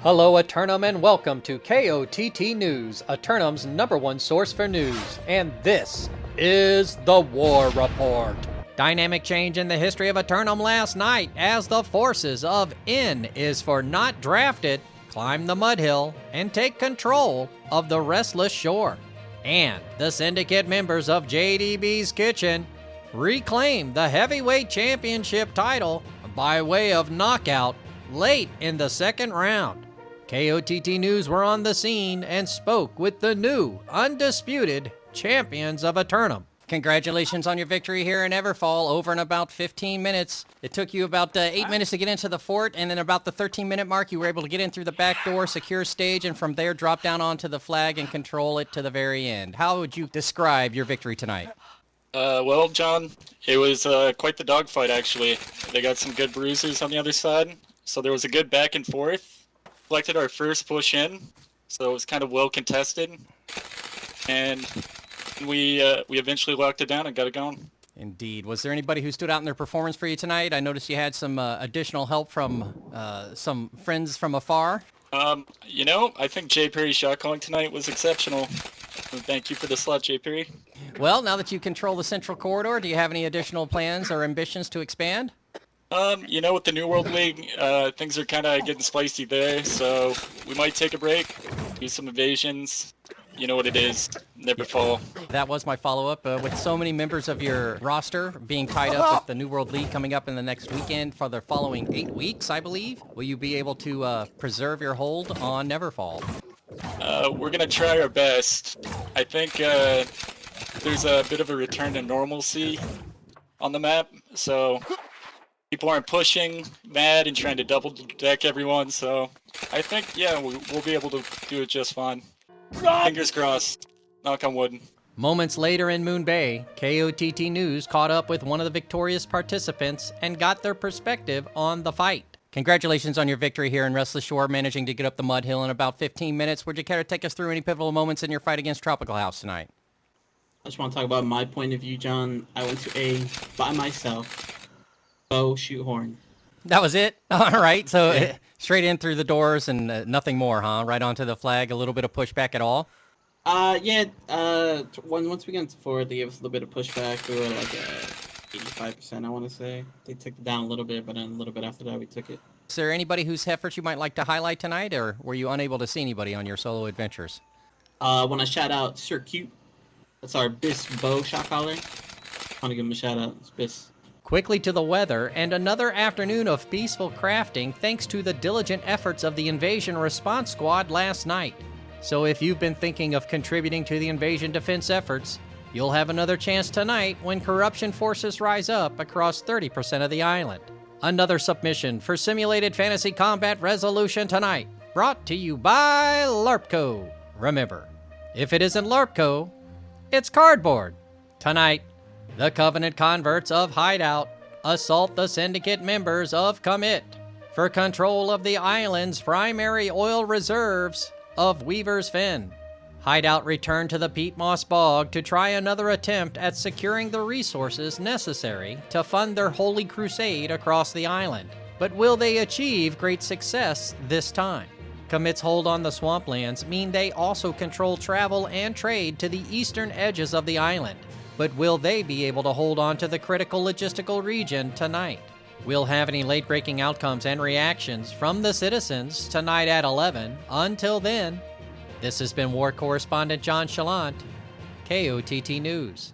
Hello, Eternum, and welcome to KOTT News, Eternum's #1 source for news. And this is the War Report. Dynamic change in the history of Eternum last night as the forces of N is for not drafted climb the mud hill and take control of the restless shore. And the syndicate members of JDB's Kitchen reclaim the heavyweight championship title by way of knockout late in the second round. KOTT News were on the scene and spoke with the new, undisputed champions of Eternum. Congratulations on your victory here in Everfall, over in about 15 minutes. It took you about 8 minutes to get into the fort, and then about the 13-minute mark, you were able to get in through the back door, secure stage, and from there drop down onto the flag and control it to the very end. How would you describe your victory tonight? Well, John, it was quite the dogfight, actually. They got some good bruises on the other side, so there was a good back and forth. Collected our first push in, so it was kind of well contested, and we eventually locked it down and got it going. Indeed. Was there anybody who stood out in their performance for you tonight? I noticed you had some additional help from some friends from afar. I think Jay Perry's shot calling tonight was exceptional. Thank you for the slot, Jay Perry. Well, now that you control the central corridor, do you have any additional plans or ambitions to expand? With the New World League, things are kind of getting spicy there, so we might take a break, do some evasions. You know what it is, never fall. That was my follow-up. With so many members of your roster being tied up with the New World League coming up in the next weekend for the following 8 weeks, I believe, will you be able to preserve your hold on Neverfall? We're going to try our best. I think there's a bit of a return to normalcy on the map, so people aren't pushing mad and trying to double deck everyone, so I think, yeah, we'll be able to do it just fine. Fingers crossed. Knock on wood. Moments later in Moon Bay, KOTT News caught up with one of the victorious participants and got their perspective on the fight. Congratulations on your victory here in Restless Shore, managing to get up the mud hill in about 15 minutes. Would you care to take us through any pivotal moments in your fight against Tropical House tonight? I just want to talk about my point of view, John. I went to A by myself. Bow, shoot horn. That was it? All right, so straight in through the doors and nothing more, huh? Right onto the flag, a little bit of pushback at all? Once we got into forward, they gave us a little bit of pushback. We were like 85%, I want to say. They took it down a little bit, but then a little bit after that, we took it. Is there anybody whose efforts you might like to highlight tonight, or were you unable to see anybody on your solo adventures? Want to shout out Sir Cute. That's our Bis Bow shot caller. Want to give him a shout out. It's Bis. Quickly to the weather, and another afternoon of peaceful crafting thanks to the diligent efforts of the Invasion Response Squad last night. So if you've been thinking of contributing to the invasion defense efforts, you'll have another chance tonight when corruption forces rise up across 30% of the island. Another submission for Simulated Fantasy Combat Resolution tonight, brought to you by LARPco. Remember, if it isn't LARPco, it's cardboard. Tonight, the Covenant converts of Hideout assault the Syndicate members of Commit for control of the island's primary oil reserves of Weaver's Fen. Hideout return to the Peat Moss Bog to try another attempt at securing the resources necessary to fund their holy crusade across the island. But will they achieve great success this time? Commit's hold on the swamplands mean they also control travel and trade to the eastern edges of the island. But will they be able to hold on to the critical logistical region tonight? We'll have any late-breaking outcomes and reactions from the citizens tonight at 11. Until then, this has been War Correspondent JChalant, KOTT News.